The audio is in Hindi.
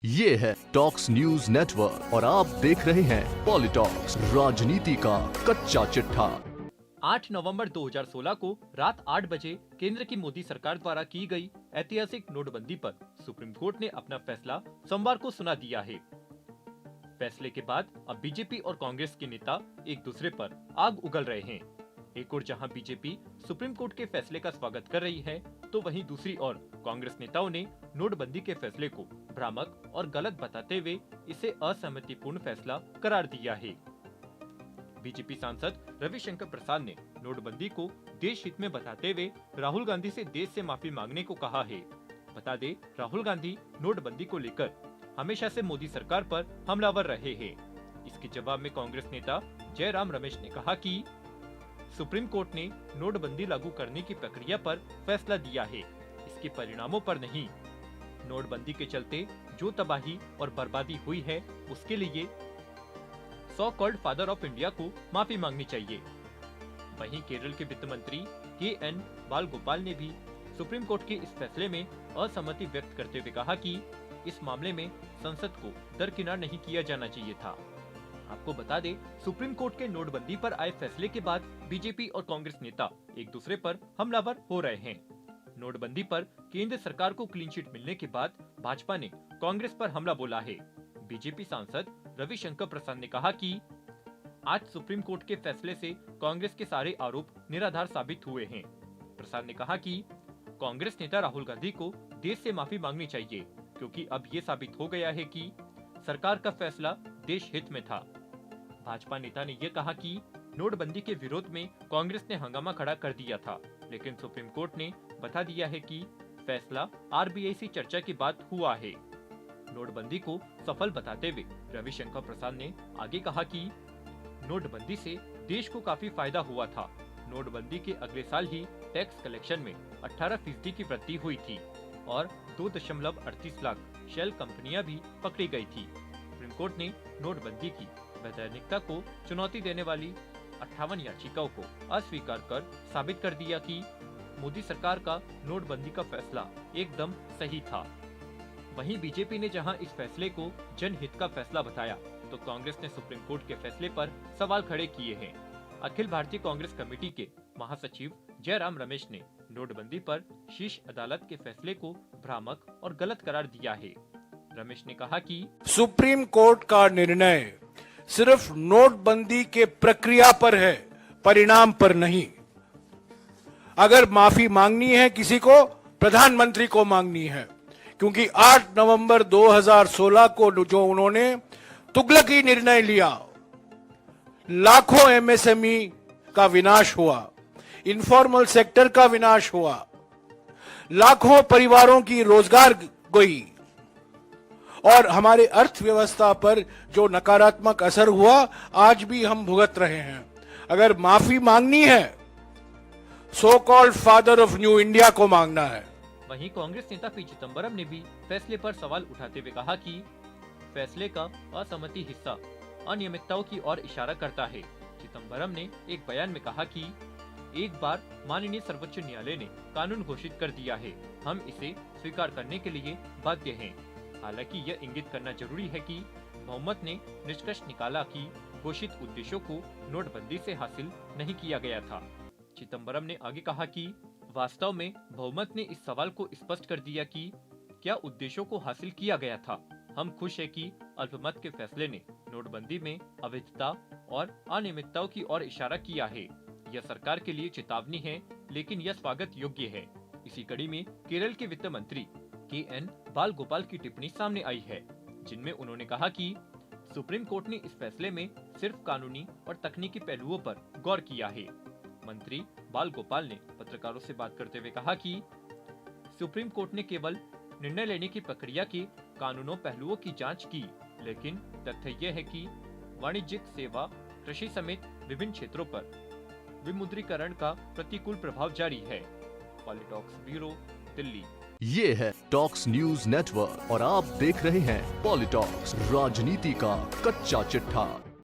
ये है टॉक्स न्यूज नेटवर्क और आप देख रहे हैं पॉलिटॉक्स, राजनीति का कच्चा चिट्ठा। 8 नवंबर 2016 को रात 8 बजे केंद्र की मोदी सरकार द्वारा की गई ऐतिहासिक नोटबंदी पर सुप्रीम कोर्ट ने अपना फैसला सोमवार को सुना दिया है। फैसले के बाद अब बीजेपी और कांग्रेस के नेता एक दूसरे पर आग उगल रहे हैं। एक ओर जहां बीजेपी सुप्रीम कोर्ट के फैसले का स्वागत कर रही है, तो वहीं दूसरी ओर कांग्रेस नेताओं ने नोटबंदी के फैसले को भ्रामक और गलत बताते हुए इसे असहमतिपूर्ण फैसला करार दिया है। बीजेपी सांसद रविशंकर प्रसाद ने नोटबंदी को देश हित में बताते हुए राहुल गांधी से देश से माफी मांगने को कहा है। बता दे, राहुल गांधी नोटबंदी को लेकर हमेशा से मोदी सरकार पर हमलावर रहे हैं। इसके जवाब में कांग्रेस नेता जयराम रमेश ने कहा कि सुप्रीम कोर्ट ने नोटबंदी लागू करने की प्रक्रिया पर फैसला दिया है, इसके परिणामों पर नहीं। नोटबंदी के चलते जो तबाही और बर्बादी हुई है, उसके लिए so called father of India को माफी मांगनी चाहिए। वहीं केरल के वित्त मंत्री के.एन. बालगोपाल ने भी सुप्रीम कोर्ट के इस फैसले में असहमति व्यक्त करते हुए कहा कि इस मामले में संसद को दरकिनार नहीं किया जाना चाहिए था। आपको बता दें, सुप्रीम कोर्ट के नोटबंदी पर आए फैसले के बाद बीजेपी और कांग्रेस नेता एक दूसरे पर हमलावर हो रहे हैं। नोटबंदी पर केंद्र सरकार को क्लीन चिट मिलने के बाद भाजपा ने कांग्रेस पर हमला बोला है। बीजेपी सांसद रविशंकर प्रसाद ने कहा कि आज सुप्रीम कोर्ट के फैसले से कांग्रेस के सारे आरोप निराधार साबित हुए हैं। प्रसाद ने कहा कि कांग्रेस नेता राहुल गांधी को देश से माफी मांगनी चाहिए, क्योंकि अब ये साबित हो गया है कि सरकार का फैसला देश हित में था। भाजपा नेता ने यह कहा कि नोटबंदी के विरोध में कांग्रेस ने हंगामा खड़ा कर दिया था, लेकिन सुप्रीम कोर्ट ने बता दिया है कि फैसला आरबीआई से चर्चा के बाद हुआ है। नोटबंदी को सफल बताते हुए रविशंकर प्रसाद ने आगे कहा कि नोटबंदी से देश को काफी फायदा हुआ था। नोटबंदी के अगले साल ही टैक्स कलेक्शन में 18% की वृद्धि हुई थी और 2.38 लाख शेल कंपनियां भी पकड़ी गई थी। सुप्रीम कोर्ट ने नोटबंदी की वैधानिकता को चुनौती देने वाली 58 याचिकाओं को अस्वीकार कर साबित कर दिया कि मोदी सरकार का नोटबंदी का फैसला एकदम सही था। वहीं बीजेपी ने जहां इस फैसले को जनहित का फैसला बताया, तो कांग्रेस ने सुप्रीम कोर्ट के फैसले पर सवाल खड़े किए हैं। अखिल भारतीय कांग्रेस कमेटी के महासचिव जयराम रमेश ने नोटबंदी पर शीर्ष अदालत के फैसले को भ्रामक और गलत करार दिया है। रमेश ने कहा कि सुप्रीम कोर्ट का निर्णय सिर्फ नोटबंदी के प्रक्रिया पर है, परिणाम पर नहीं। अगर माफी मांगनी है किसी को, प्रधानमंत्री को मांगनी है, क्योंकि 8 नवंबर 2016 को जो उन्होंने तुगलकी निर्णय लिया, लाखों एमएसएमई का विनाश हुआ, इनफॉर्मल सेक्टर का विनाश हुआ, लाखों परिवारों की रोजगार गई और हमारे अर्थव्यवस्था पर जो नकारात्मक असर हुआ, आज भी हम भुगत रहे हैं। अगर माफी मांगनी है, so called father of new India को मांगना है। वहीं कांग्रेस नेता पी चिदंबरम ने भी फैसले पर सवाल उठाते हुए कहा कि फैसले का असहमति हिस्सा अनियमितताओं की ओर इशारा करता है। चिदंबरम ने एक बयान में कहा कि एक बार माननीय सर्वोच्च न्यायालय ने कानून घोषित कर दिया है, हम इसे स्वीकार करने के लिए बाध्य हैं। हालांकि यह इंगित करना जरूरी है कि बहुमत ने निष्कर्ष निकाला कि घोषित उद्देश्यों को नोटबंदी से हासिल नहीं किया गया था। चिदंबरम ने आगे कहा कि वास्तव में बहुमत ने इस सवाल को स्पष्ट कर दिया कि क्या उद्देश्यों को हासिल किया गया था। हम खुश है कि अल्पमत के फैसले ने नोटबंदी में अवैधता और अनियमितताओं की ओर इशारा किया है। यह सरकार के लिए चेतावनी है, लेकिन यह स्वागत योग्य है। इसी कड़ी में केरल के वित्त मंत्री के.एन. बालगोपाल की टिप्पणी सामने आई है, जिनमें उन्होंने कहा कि सुप्रीम कोर्ट ने इस फैसले में सिर्फ कानूनी और तकनीकी पहलुओं पर गौर किया है। मंत्री बालगोपाल ने पत्रकारों से बात करते हुए कहा कि सुप्रीम कोर्ट ने केवल निर्णय लेने की प्रक्रिया के कानूनों पहलुओं की जांच की, लेकिन तथ्य यह है कि वाणिज्यिक सेवा, कृषि समेत विभिन्न क्षेत्रों पर विमुद्रीकरण का प्रतिकूल प्रभाव जारी है। पॉलिटॉक्स ब्यूरो, दिल्ली। ये है टॉक्स न्यूज नेटवर्क और आप देख रहे हैं पॉलिटॉक्स, राजनीति का कच्चा चिट्ठा।